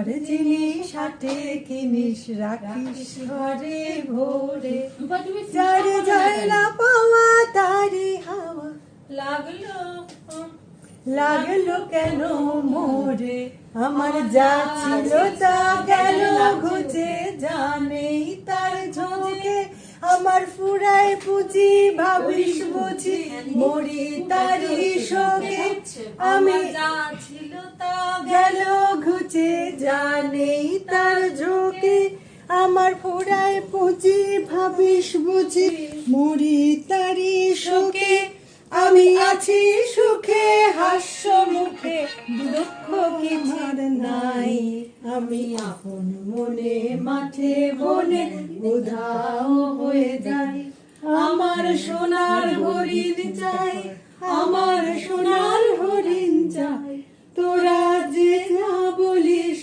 আমার জিনিস হাটে কিনিস রাখিস ঘরে ভোরে, যার ঝাইলা পাওয়া তারি হাওয়া লাগলো লাগলো কেন মোরে, আমার যা ছিল তা গেল ঘুচে, জানেই তার ঝোঁকে আমার ফুরায় পুঁজি, ভাবিস বুঝি মরি তারি শোকে, আমি যা ছিল তা গেল ঘুচে, জানেই তার ঝোঁকে আমার ফুরায় পুঁজি, ভাবিস বুঝি মরি তারি শোকে, আমি আছি সুখে হাস্য মুখে, দুঃখ কি মার নাই, আমি আপন মনে মাঠে বনে উধাও হয়ে যাই, আমার সোনার হরিণ চাই, আমার সোনার হরিণ চাই, তোরা যে যা